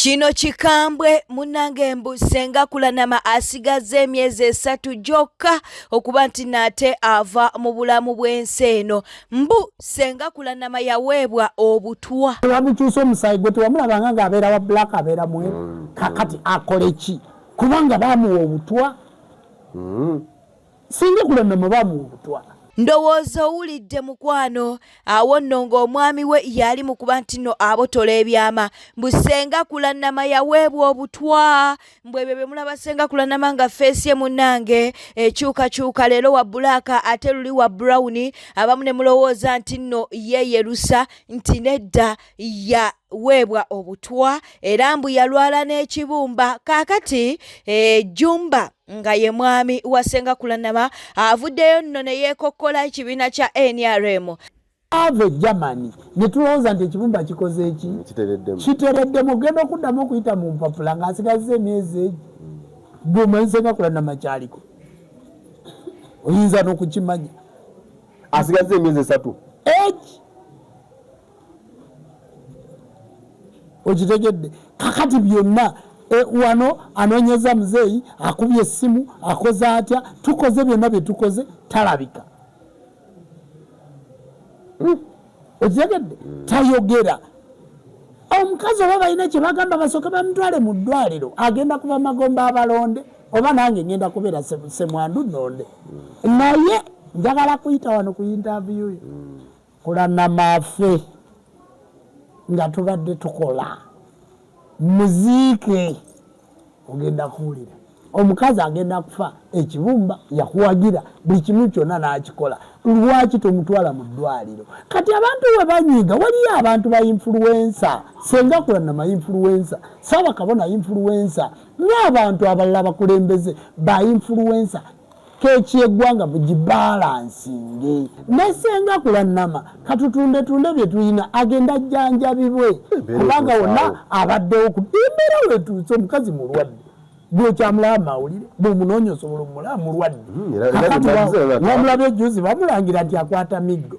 Kino kikambwe munange mbu senga kulanama asigaze emyezi 3 gyokka okuba nti nate ava mu bulamu bw'ensi eno. Mbu senga kulanama yaweebwa obutwa. Bamukyusa omusayi gwe tewamulabanga ng'abeera wa black abeera mweru. Kakati akole ki? Kubanga bamuwa obutwa. Singa kulanama bamuwa obutwa. Ndowooza owulidde mukwano awo nno ng'omwami we yali mu kuba nti nno abotola ebyama mbu senga kulanama yaweebwa obutwa. Mbwe ebyo bye mulaba senga kulanama nga feesi ye munnange ekyukakyuka leero wa bbulaaka ate luli wa brown. Abamu ne mulowooza nti nno yeeyerusa nti nedda yaweebwa obutwa era mbu yalwala n'ekibumba. Kaakati Jumba nga ye mwami wa senga kulanama avuddeyo nno ne yeekokkola ekibiina kya NRM. Ave Germany ne tulowooza nti ekibumba kikoze eki kitereddemu ogenda okuddamu okuyita mu mpapula ng'asigaze emyezi egi gwomanyi senga kulanama kyaliko oyinza n'okukimanya asigaze emyezi 3 eki okitegedde. Kakati byonna wano anoonyeza muzeeyi akubye essimu akoze atya tukoze byonna bye tukoze talabika. Okitegedde tayogera. Omukazi oba balina kye bagamba basooke bamutwale mu ddwaliro agenda kuba magomba abalonde oba nange ngenda kubeera semwandu nnonde. Naye njagala kuyita wano ku interview yo kulanama ffe nga tubadde tukola muziike ogenda kuwulira omukazi agenda kufa ekibumba yakuwagira buli kimu kyonna n'akikola. Lwaki tomutwala mu ddwaliro? Kati abantu we banyiiga waliyo abantu ba influencer senga kulanama influencer Ssaaba Kabona influencer n'abantu abalala bakulembeze ba influencer keeki eggwanga mugibalansinge. Nesenga kulanama katutunde bye tulina agenda jjanjabibwe kubanga wonna abaddewo ku embeera wetuuse omukazi mulwadde bwokyamulaba mawulire bwomunoonya osobola omulaba mulwadde. Wamulabye juzi bamulangira nti akwata miggo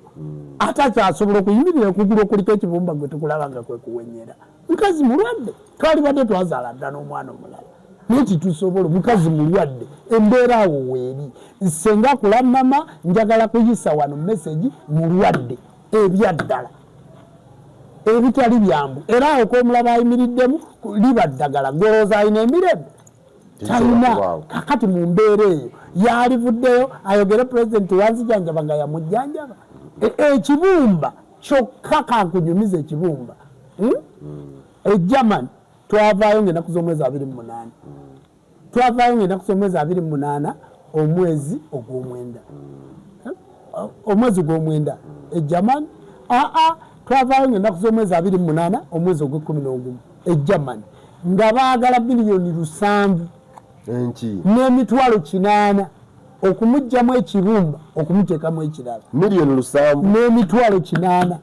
ate akyasobola okuyimirira okugulu okuliko ekibumba gwe tukulaba nga kwe kuwenyera. Mukazi mulwadde twalibadde twazaala dda n'omwana omulala nti tusobola mukazi mulwadde embeera awo weeri. Senga kulanama njagala kuyisa wano message mulwadde ebyaddala ebitali byambu era awo komulaba ayimiriddemu liba ddagala golooza alina emirembe talina. Kakati mu mbeera eyo yalivuddeyo ayogere pulezidenti wanzijanjaba nga yamujjanjaba ekibumba kyokka kankunyumiza ekibumba. Germany twavaayo ng'ennaku z'omwezi 28 twavaayo ng'ennaku z'omwezi 28 omwezi ogw'omwenda Germany twavaayo ng'ennaku z'omwezi 28 omwezi ogw'11 Germany nga baagala bilioni 7 n'emitwalo 8 okumugyamu ekibumba okumuteekamu ekirala milioni 7 n'emitwalo 8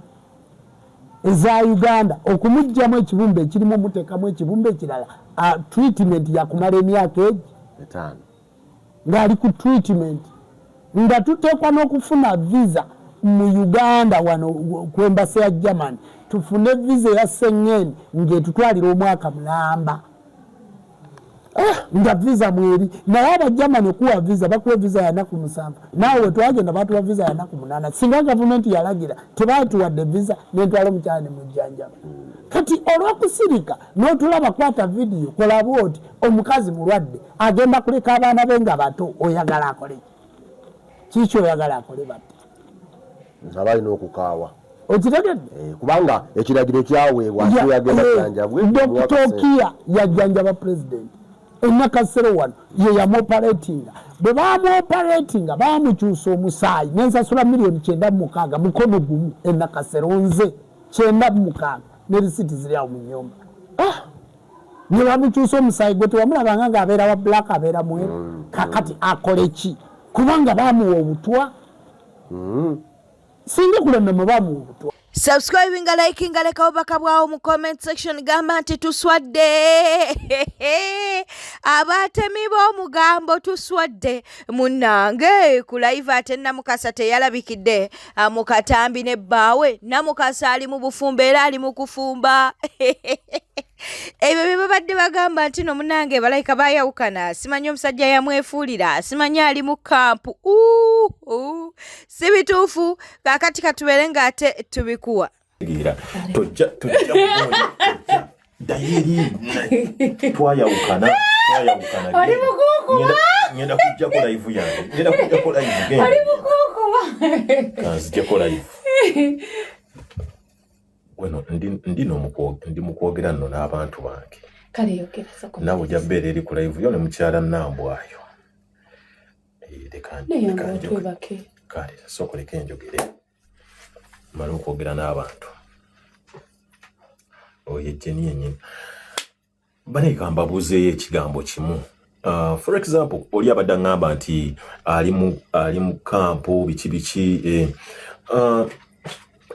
eza Uganda okumugyamu ekibumba ekirimu omuteekamu ekibumba ekirala. Treatment yakumala emyaka 5 ng'ali ku treatment nga tuteekwa n'okufuna visa mu Uganda wano ku embasi ya Germany tufune visa ya Schengen ng'etutwalira omwaka mulamba nga visa mweri. Naye Abagermany okuwa visa bakuwa visa ya nnaku 7 naawe twagenda batuwa visa ya nnaku 8 singa gavumenti yalagira tebaatuwadde visa nentwala omukyala ne mujjanjaba. Kati olw'okusirika n'otulaba kwata vidiyo kola bwoti omukazi mulwadde agenda kuleka abaana be nga bato oyagala akole kiki oyagala akole bato abalina okukaawa okitegedde kubanga ekiragiro kyaweebwa yagenda kujjanjabwe. Dr. Okiya yajjanjaba pulezidenti enakasero wano ye yamuoperatinga bwe bamuoperatinga bamukyusa omusaayi nensasula milioni 9.6 mukono gumu enakasero nze 9.6 ne risiti ziri awo mu nnyumba. Ne bamukyusa omusaayi gwe tewamulabanga ng'abeera wa black abeera mweru. Kakati akole ki? Kubanga bamuwa obutwa. Singa kulanama bamuwa obutwa. Subscribe nga like nga leka obubaka bwawo mu comment section gamba nti tuswadde. Abatemi b'omugambo tuswadde munnange ku live ate Namukasa teyalabikidde mu katambi ne bbaawe. Namukasa ali mu bufumbo era ali mu kufumba. ebyo bye babadde bagamba nti no munange balayika bayawukana simanyi omusajja yamwefuulira simanyi ali mu kampu si bituufu kaakati katubeere ng'ate tubikuwa tojja dayiri twayawukana ngenda kujjako live yange kanzijjako live weno ndi mukwogera nno n'abantu bange nawe ojja bbeera eri ku live yo ne mukyala Nambwayo kale sokoleka enjogere mala okwogera n'abantu oyo ejjeni yennyini baleka mbabuuzeeyo ekigambo kimu. For example oli abadde aŋŋamba nti ali mu kampu biki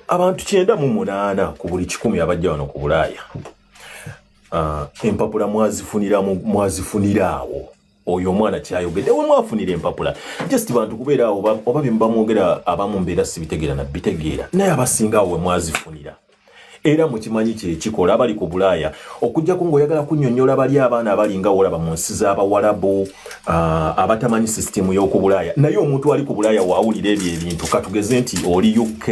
abantu 98 ku buli 100 abajja wano ku Bulaaya empapula mwazifunira awo oyo omwana kyayogedde we mwafunira empapula just bantu kubeera awo oba bye bamwogera abamu mbeera sibitegeera nabitegeera naye abasinga awo we mwazifunira era mukimanyi kyekikola abali ku Bulaaya okujjako ng'oyagala kunnyonnyola bali abaana abalinga olaba mu nsi z'Abawarabu abatamanyi sisitemu y'oku Bulaaya naye omuntu ali ku Bulaaya waawulira ebyo ebintu katugeze nti oli UK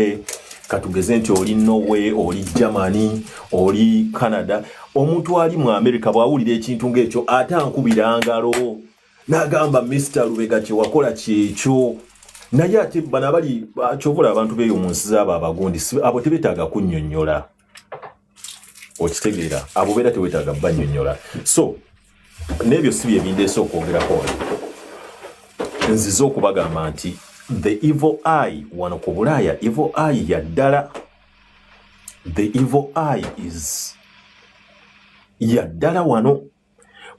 katugeze nti oli Norway oli Germany oli Canada omuntu ali mu America bwawulira ekintu ng'ekyo ate ankubira ngalo n'agamba Mr. Lubega kyewakola kyekyo naye ate bano abali kyovula abantu beeyo mu nsi z'abo abagundi abo tebetaaga kunnyonnyola okitegeera abo beera tewetaaga bannyonnyola so n'ebyo si bye bindeese okwongerako nzize okubagamba nti the evil eye wano ku Bulaaya evil eye yaddala the evil eye is yaddala wano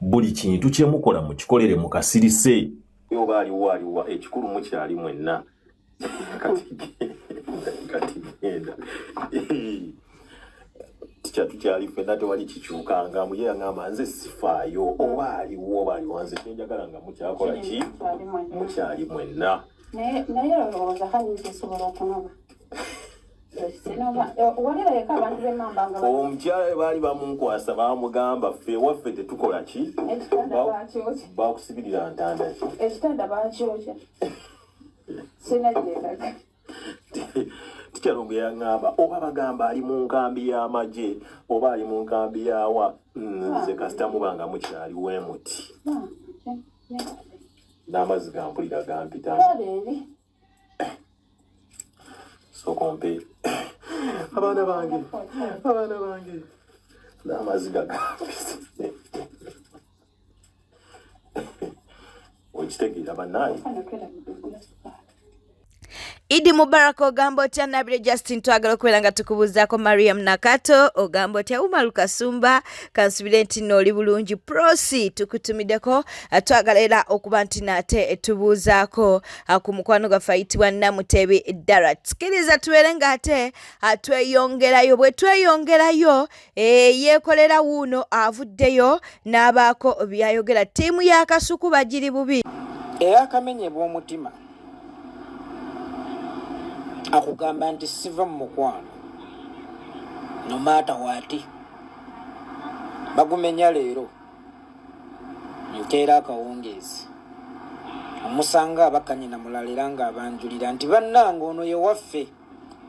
buli kintu kyemukola mukikolere mukasirise oba aliwa ekikulu mukyali mwenna kati genda tukyali ffenna tewali kikyukanga muye yaŋŋamba nze sifaayo oba aliwo nze kyenjagala nga mukyakola ki mukyali mwenna naye olowooza kanyinza esobola okunoba omukyala baali bamunkwasa bamugamba ffe ewaffe tetukola ki bakusibirira ntanda ki ekitanda bakyokya sinajeekaga tikyalongo yaŋŋamba oba bagamba ali mu nkambi y'amagye oba ali mu nkambi yawa nze kasita mubanga mukyaliwo emuti n'amazzi gampulira gampita sokompe abaana bange n'amazzi gagampise okitegeera bannaayi Idi Mubarak ogamba otya Nabire Justin twagala okubeera nga tukubuuzaako Mariam Nakato ogamba otya Umar Kasumba kansubire nti n'oli bulungi prosi tukutumiddeko twagala era okuba nti nate tubuuzaako ku mukwano gwaffe ayitibwa Namutebi Darat sikiriza tubeere ng'ate tweyongerayo bwe tweyongerayo yeekolera wuuno avuddeyo n'abaako byayogera ttiimu ya Kasuku bagiri bubi era akamenyebwa omutima akugamba nti siva mu mukwano no matter what bagumenya leero nteera akawungeezi omusanga abakanyina mulalira nga abanjulira nti bannanga ono ye waffe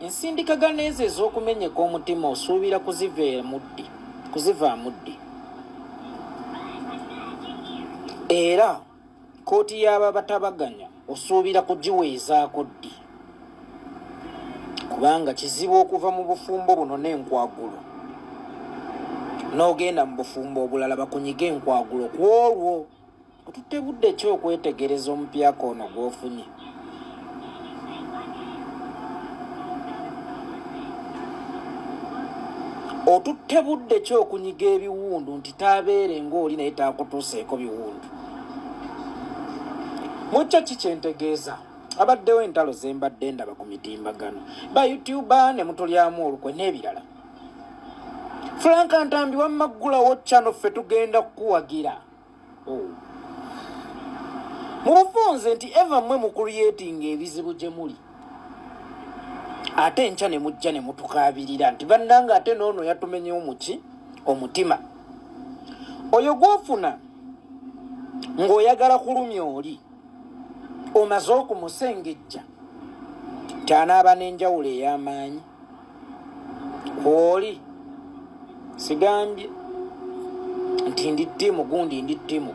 ensindikagano ezo ez'okumenyeka omutima osuubira kuziva muddi era kooti y'aba batabaganya osuubira kugiweezaako ddi kubanga kizibu okuva mu bufumbo buno n'enkwagulo n'ogenda mu bufumbo obulala bakunyiga enkwagulo ku olwo otutte budde ki okwetegereza omupyaka ono gw'ofunye otutte budde ki okunyiga ebiwundu nti taabeere ng'oli naye taakutuuseeko biwundu mukyo ki kyentegeeza abaddewo entalo zembadde ndaba ku mitimbagano ba YouTuber ne mutulyamu olukwe n'ebirala Frank Ntambi wammaggulawo channel ffe tugenda kukuwagira mubufunze nti eva mmwe mu creating ebizibu gye muli ate enkya ne mujja ne mutukaabirira nti bannanga ate n'ono yatumenyewo muki omutima oyo gwofuna ng'oyagala kulumya oli omaze okumusengejja kyanaaba n'enjawulo ey'amaanyi kwoli sigambye nti ndi ttiimu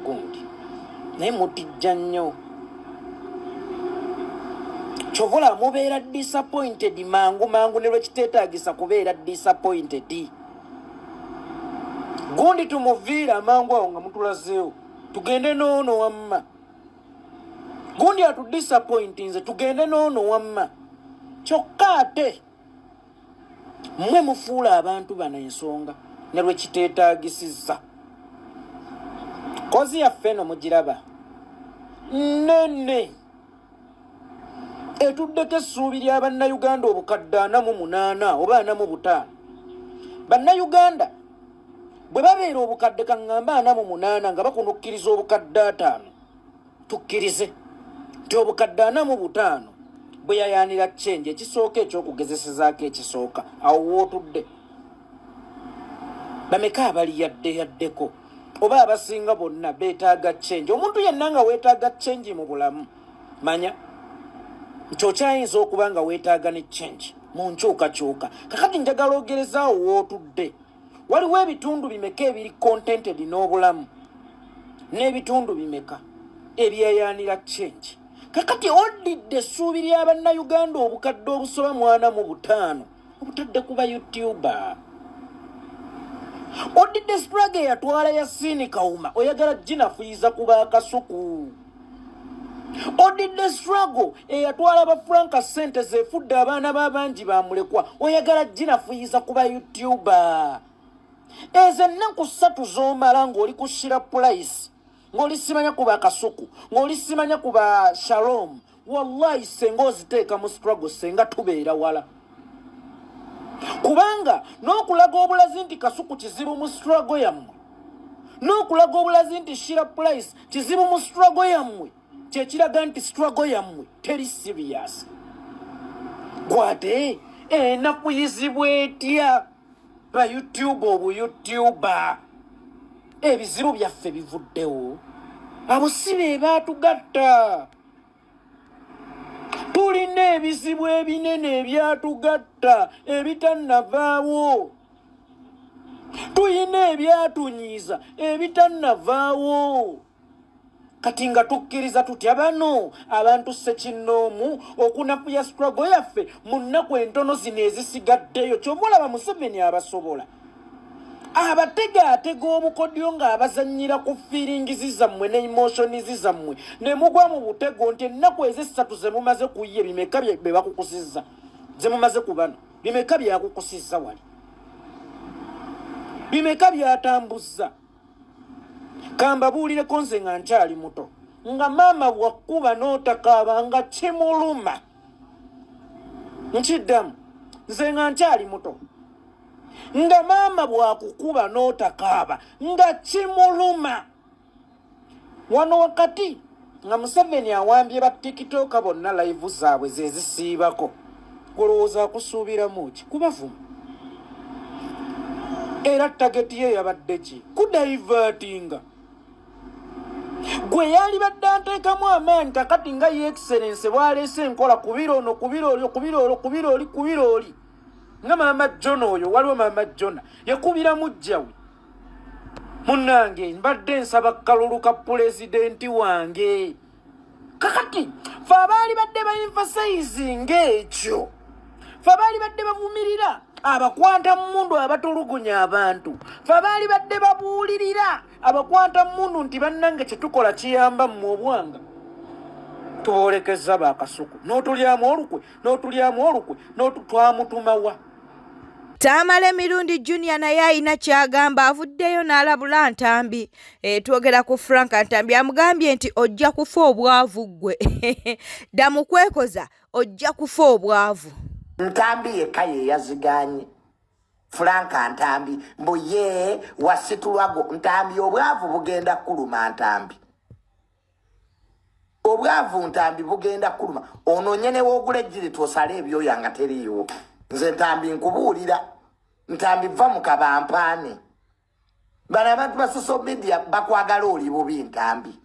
gundi naye mutijja nnyo kyovula mubeera disappointed mangu ne lwekiteetaagisa kubeera disappointed gundi tumuviira amangu awo nga mutulazeewo tugende noono wamma gundi atudisappointinze tugende noono wamma kyokka ate mmwe mufuula abantu bano ensonga ne lwekiteetaagisizza kozi yaffe eno mugiraba nene etuddeko essuubi lya bannayuganda obukadde 48 oba 45 bannayuganda bwe babeera obukadde kaŋŋamba 48 nga bakunukkiriza obukadde 5 tukkirize nti obukadde 45 bwe yayaanira chenji ekisooka ekyokugezesezaako ekisooka awo wootudde bameka abali yaddeko oba abasinga bonna beetaaga chenji omuntu yenna nga weetaaga chenji mu bulamu manya nti okyayinza okuba nga weetaaga ne chenji mu nkyukakyuka kakati njagala ogerezaawo wootudde waliwo ebitundu bimeka ebiri contented n'obulamu n'ebitundu bimeka ebyeyaanira chenji kakati odidde essuubi ly'abannayuganda obukadde obusoba 45 obutadde ku ba youtuber odidde struggle eyatwala ya Sini Kawuma oyagala ginafuyiza ku baakasuku odidde struggle eyatwala ba Franka sente zefudde abaana b'abangi bamulekwa oyagala ginafuyiza ku ba youtuber ezo ennaku 3 z'omala ng'oli ku Shira Price ng'oli simanya ku baakasuku ng'oli simanya ku ba Shalom wallahi senga oziteeka mu struggle senga tubeera wala kubanga n'okulaga obulazi nti kasuku kizibu mu struggle yammwe n'okulaga obulazi nti Shira Price kizibu mu struggle yammwe kyekiraga nti struggle yammwe teri serious gwate enakuyizibwa etya ba YouTube obuyutuba ebizibu byaffe bivuddewo abo si be baatugatta tulina ebizibu ebinene ebyatugatta ebitannavaawo tuyina ebyatunyiiza ebitannavaawo kati nga tukkiriza tutya bano abantu ssekinnoomu okunafuya struggle yaffe mu nnaku entono zino ezisigaddeyo kyova olaba Museveni abasobola abategaatega obukodyo ng'abazannyira ku feelingizi zammwe ne emotionizi zammwe ne mugwa mu butego nti ennaku ez'essatu ze mumaze kuye bimeka be bakukusizza ze mumaze ku bano bimeka byakukusizza wali bimeka byatambuzza kambabuulireko nze nga nkyali muto nga maama bwakkuba n'otakaaba nga kimuluma nkiddamu nze nga nkyali muto nga maama bwakukuba n'otakaaba nga kimuluma wano wakati nga Museveni awambye ba TikTok bonna live zaabwe ze zisiibako kulowooza akusuubiramu ki kubavuma era tageti ye yabadde ki kudaivatinga gwe yali badde anteekamu amaanyi kakati nga ye excellence bwaleese enkola kubirooli nga Mama John oyo waliwo Mama John yakubira mujjawe munnange mbadde nsaba kalulu ka pulezidenti wange kakati fe abaali badde baemphasizing ekyo fe abaali badde bavumirira abakwanta mundu abatulugunya abantu fe abaali badde babuulirira abakwanta mundu nti bannange kyetukola kiyamba mu obwanga tuboolekeza baakasuku n'otulyamu olukwe twamutumawa Tamale Mirundi Junior naye alina kyagamba avuddeyo n'alabula Ntambi twogera ku Frank Ntambi amugambye nti ojja kufa obwavu ggwe ddamu kwekoza ojja kufa obwavu Ntambi yekka ye yaziganye Frank Ntambi mbu ye wasitulwago Ntambi obwavu bugenda kuluma Ntambi obwavu Ntambi bugenda kuluma ono nyene w'ogulejjiri twosale ebyoyo nga teriyo nze Ntambi nkubuulira Ntambi va mu kabampaane bana abantu ba social media bakwagala oli bubi Ntambi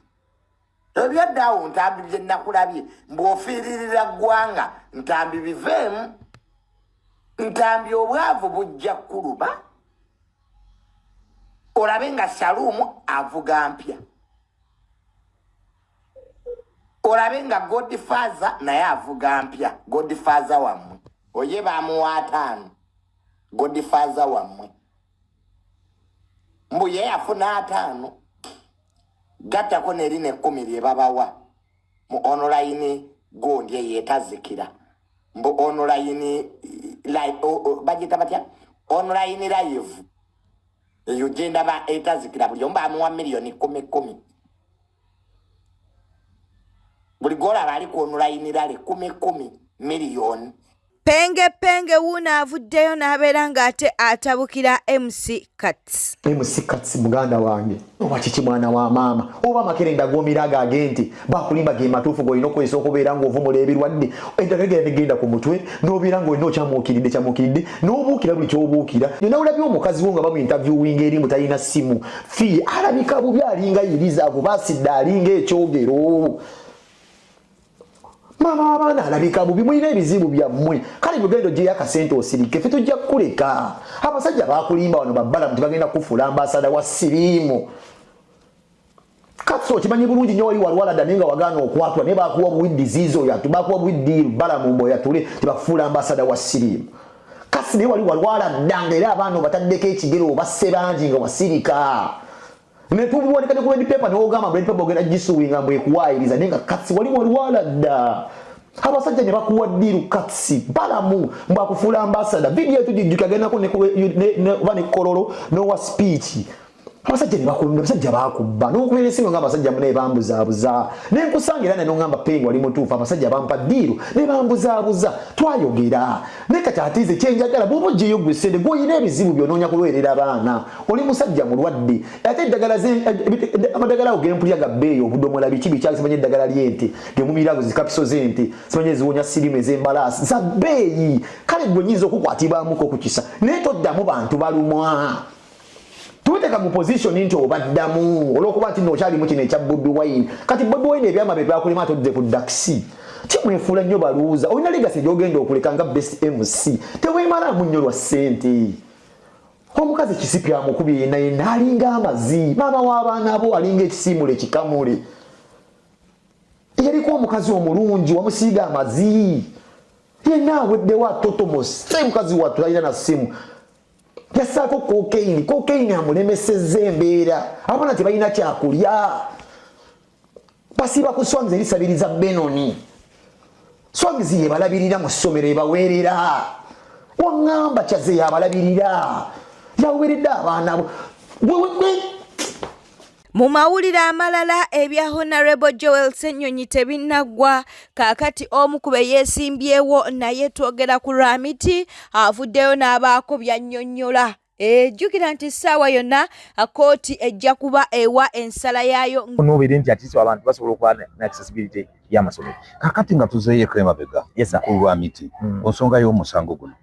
ebyaddawo Ntambi bye nakulabye mbwofiiririra ggwanga Ntambi biveemu Ntambi obwavu bujja kuluba olabe nga Shalumu avuga mpya olabe nga Godfather naye avuga mpya Godfather wammwe oye bamuwa 5 Godfather wammwe mbu ye afuna 5 gattako nerine 10 lye babawa mu online gondye yetazikira mbu online live bagita batya online live yugenda ba etazikira buli omba amuwa milioni 10 buli gola bali ku online lale 10 milioni Penge wuna avuddeyo n'abeera ng'ate atabukira MC Cuts muganda wange oba kiki mwana wa maama oba makerenda gomiraga agenti bakulimba ge matuufu go ino kwesa okubeera ng'ovumula ebirwadde eddagala genda ku mutwe n'obeera ng'olina okyamuukiridde n'obuukira buli ky'obuukira yonna olabye omukazi wo nga bamu interviewing eri mu talina ssimu fi alabika bubi alinga Elizabeth basidde alinga ekyogero mama wabana alabika bubi mulina ebizibu byammwe kale bugendo gye yakasente osirike fe tujja kukuleka abasajja bakulimba wano babbala muti bagenda kufula ambasada wa sirimu katso kimanyi bulungi nnyo wali walwala dda nenga wagaana okwatwa ne bakuwa buwiddiziizo yatu bakuwa buwiddiiru bala mu mboya tule tebafuula ambasada wa sirimu kasi ne wali walwala ddanga era abaana obataddeko ekigero obasse bangi nga wasirika netuboneka ne ku red paper n'ogamba red paper ogenda gisuwinga mbwekuwaayiriza naye nga katsi wali walwala dda abasajja ne bakuwa ddiiru katsi balamu mbwakufuula ambasada vidiyo etugijjukagendako oba ne kololo n'owa speech abasajja ne bakulumba abasajja bakubba n'okubeera esimu nga abasajja munaye bambuzaabuza ne nkusangira ne n'ongamba pengo wali mutuufu abasajja bampa ddiiru ne bambuzaabuza twayogera ne kati atiize kyenjagala bw'oba ogyeyo gwe ssente gw'olina ebizibu by'onoonya kulwerera abaana oli musajja mulwadde ate amadagala ago gempulya ga bbeeyi obudomola biki bikyali simanye eddagala ly'ente gemumirago zikapiso z'ente simanye eziwonya sirimu ez'embalaasi za bbeeyi kale gwe nyinza okukwatibwamuko ku kisa naye toddamu bantu balumwa tuweteka mu position nti obaddamu olwokuba nti nookyalimu kino ekya Bobi Wine kati Bobi Wine ebyama bye byakulima todde ku taxi kimwefuula nnyo baluuza olina legasi gy'ogenda okuleka nga best MC teweemalamu nnyo lwa ssente omukazi kisipi amukubye yenna alinga amazi maama w'abaana bo alinga ekisimule kikamule yaliko omukazi omulungi wamusiiga amazi yenna aweddewo atotomose mukazi wattu talina na ssimu yasaako kokaini amulemesezza embeera abana tebalina kyakulya basiiba ku swangs erisabiriza Benoni swangs yebalabirira mu ssomero ebaweerera waŋŋamba kyaze yabalabirira yaweeredde abaana bo mu mawulire amalala ebya Honorable Joel Ssenyonyi tebinnaggwa kaakati omu ku be yeesimbyewo naye twogera ku Lwamiti avuddeyo n'abaako byannyonnyola jjukira nti ssaawa yonna kooti ejja kuba ewa ensala yaayo n'obeere nti atiisibwa abantu basobola okuba ne accessibility y'amasomero kakati nga tuzeeyeko emabega ku Lwamiti ku nsonga y'omusango guno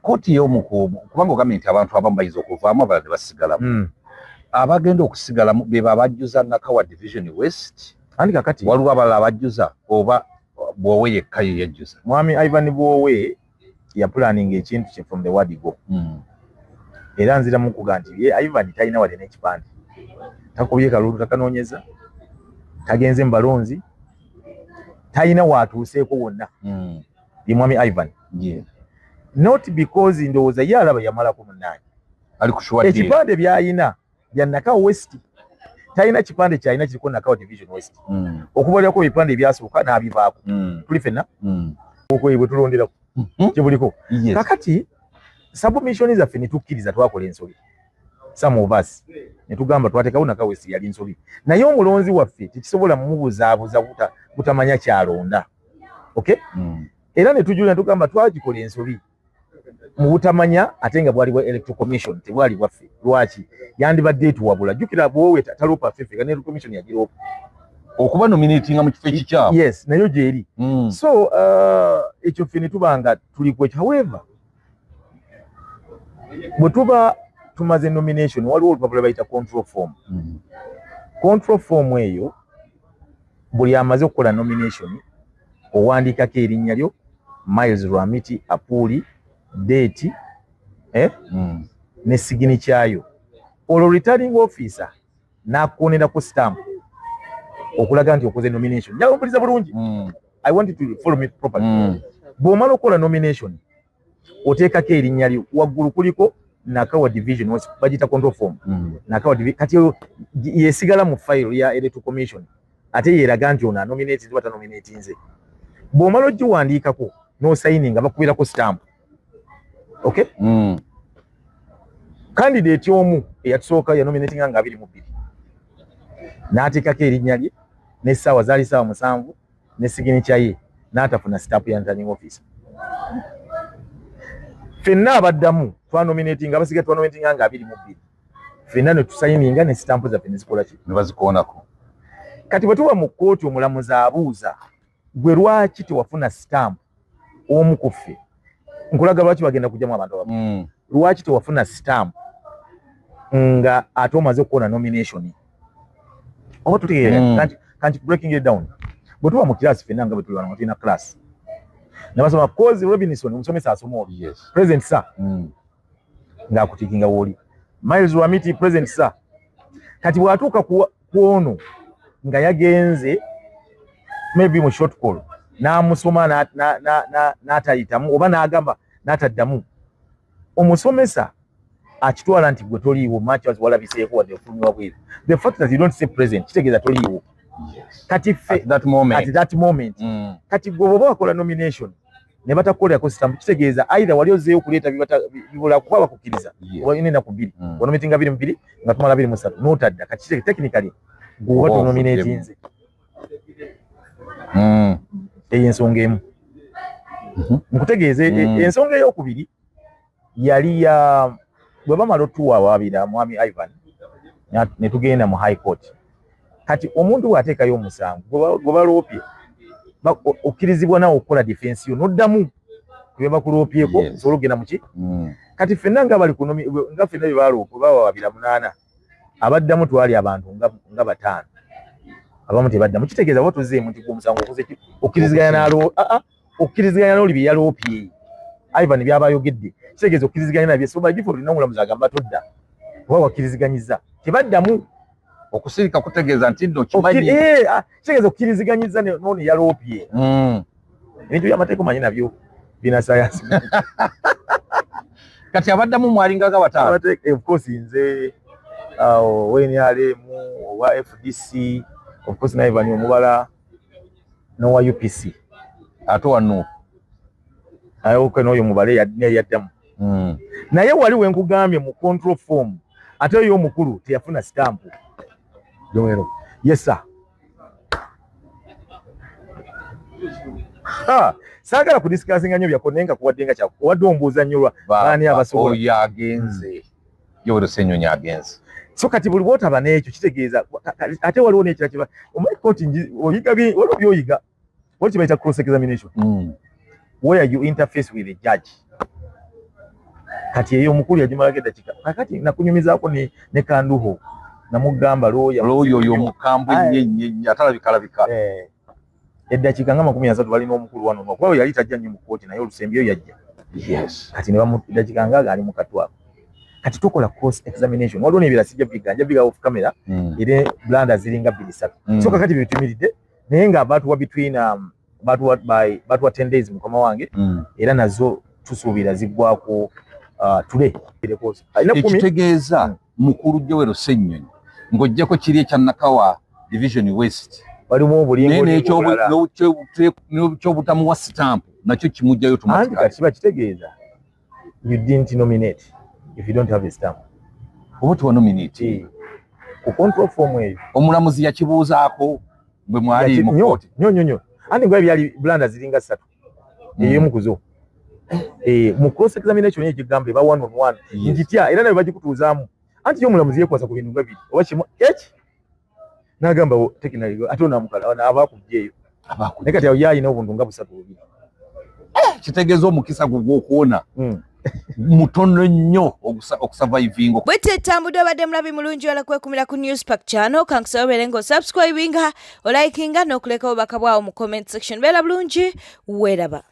kooti y'omukuumu kubanga ogambye nti abantu abamu bayinza okuvaamu abalala ne basigalamu abagenda okusigalamu beba abajjuza Nakawa Division West andi kakati waliwo abalala abajjuza oba Bwowe yekka ye yajjuza mwami Ivan Bwowe ya planning ekintu kye from the word go era nzira mu kuga nti ye Ivan talina wali n'ekipande takubye kalulu takanoonyeza tagenze mbalonzi talina watuuseeko wonna ye mwami Ivan not because ndowooza ye alaba yamalako munnaanyi ali kushuwadde ekipande byayina bya Nakawa West talina kipande kyalina kiriko Nakawa Division West okubalirako ebipande ebyasooka n'abivaako tuli fenna okwo bwe tulonderako kibuliko kakati submission zaffe ne tukkiriza twakola ensobi some of us ne tugamba twateekawo Nakawa West yali nsobi naye omulonzi waffe tekisobola mumubuzaabuza butamanya kyalonda okay era ne tujulira tugamba twagikola ensobi mu butamanya ate nga bwali bwa electoral commission tebwali bwaffe lwaki yandibadde etuwabula jjukira Bwowe talopa ffeffe nga ne electoral commission yagiropa okuba nominatinga mu kifo ekikyamu yes nayo gyeri so ekyo ffe ne tuba nga tuli kwekyo however bwe tuba tumaze nomination waliwo olupapula bayita control form. Control form eyo buli amaze okukola nomination owandiikako erinnya lyo Miles Lwamiti Apuli date ne sigini kyayo olwo returning officer nakuonera ku stamp okulaga nti okoze nomination. Njaga mpuliriza bulungi. I want you to follow me properly. Bw'omala okukola nomination oteekako erinnya lyo waggulu kuliko Nakawa division bagita control form. Nakawa division kati yesigala mu file ya electoral commission ate yeraga nti ona nominate bata nominate nze. Bw'omala ogiwandiikako no signing nga bakubirako stamp. Okay? Candidate omu eyatusooka ya nominating nga 22 n'ateekako erinnya lye n'essaawa zaali ssaawa 7 ne signature ye n'atafuna stamp ya returning officer. Ffenna abaddamu twanominating abasiga twanominating nga 22 ffenna ne tusayininga ne stamp zaffe ne zikola ki ne bazikoonako. Kati bwe tuba mu kkooti omulamuzi abuuza gwe lwaki tewafuna stamp omu ku ffe nkulaga lwaki bagenda kujjamu abantu abamu lwaki tewafuna stamp nga ate omaze okukola nomination oba tutegeera kanti breaking it down bwe tuba mu class ffenna nga bwe tuli wano tulina class nabasoma Kozi Robinson omusomesa asoma oli present sir ng'akutikinga woli Miles Lwamiti present sir. Kati bw'atuuka ku ono nga yagenze maybe mu short call n'amusoma n'atayitamu oba n'agamba n'ataddamu omusomesa akitwala nti gwe toliiwo matches walabiseeko wadde ofulumibwa bweru. The fact that you don't say present kitegeeza toliiwo. Kati at that moment kati gwe bw'oba wakola nomination ne batakukolera stamp kitegeeza either wali ozeeyo okuleeta bibula kuba bakukkiriza olina ennaku 2 onominatinga 22 nga tumala 23 n'otadda kati kitegeeza technically gwe oba tonominatinze. Eyo ensonga emu. Nkutegeeze ensonga ey'okubiri yali ya bwe bamala otuwa waabira mwami Ivan ne tugenda mu high court. Kati omuntu bw'ateekayo omusango gwe baloopye okkirizibwa nawe okukola defense yo n'oddamu kwe bakuloopyeko osobola okugenda mu ki. Kati ffenna nga bali nga ffenna bye baaloopa baba wabira 8 abaddamu twali abantu nga 5 abamu tebaddamu. Kitegeeza bwe tuzeemu nti omusango okoze ki okkiriziganya n'oli bye yaloopye Ivan byaba ayogedde kitegeeza okkiriziganya nabye so by default n'omulamuzi agamba todda oba wakkiriziganyiza tebaddamu okusirika kutegeeza nti nno kimanyi kitegeeza okkiriziganyiza n'oni yaloopye ebintu by'amateeka omanyi nabyo bina sayansi. Kati abaddamu mwalingaga 5 of course nze WNRM owa FDC of course na Ivan omubala n'owa UPC ate wano ayoke n'oyo mubale yaddamu naye wali we nkugambye mu control form ate oyo omukulu teyafuna stamp Joero. Yes sir. Sagala kudiscussing nnyo byakonenga kuwaddenga kya wadde ombuuza nnyo baani abasobola oyo agenze Joero Ssenyonyi agenze. So kati buli bwotaba n'ekyo kitegeeza ate waliwo n'ekira kiba omukooti oyiga waliwo byoyiga wali kibayita cross examination where you interface with the judge. Kati eyo omukulu yagimalaga eddakiika kakati nakunyumizaako ne Kanduho namugamba looyo oyo omukambwe nnyo atalabika eddakiika nga 13 balina omukulu wano kuba yali tajja nnyo mu kkooti naye olusembi eyo yajja. Kati ne eddakiika nga ali mu katwako. Kati tukola cross examination waliwo n'ebira sijja biga off camera era blanda ziringa 2-3 so kakati bitumiridde naye nga batuwa between batuwa 10 days mukama wange era nazo tusuubira ziggwako today. Ekitegeeza mukulu Joero Ssenyonyi ng'ojjako kiri ekya Nakawa Division West walimu obulingo n'ekyobutamuwa stamp nakyo kimujjayo tumatikati kiba kitegeeza you didn't nominate if you don't have a stamp oba tiwanominate ku control form eyo omulamuzi yakibuuzaako bwe mwali mu kkooti nnyo andi nga byali blanda ziringa 3 ey'emu kuzo mu cross examination ekigambo eba 1 on 1 njitya era nayo bagikutuuzaamu anti y'omulamuzi yeekwasa ku bintu nga biri oba kimu n'agamba tekinali ate onaamukala abaakugjeeyo naye kati awo yaalina obuntu nga 3 bubiri kitegeeza omukisa gwe gw'okuwona mutono nnyo okusurvivinga. Bwete tambudde obadde mulabi mulungi wala kwekumira ku Newspack channel kankusobere ngo subscribinga, olikinga n'okuleka obubaka bwawo mu comment section. Beera bulungi, weeraba.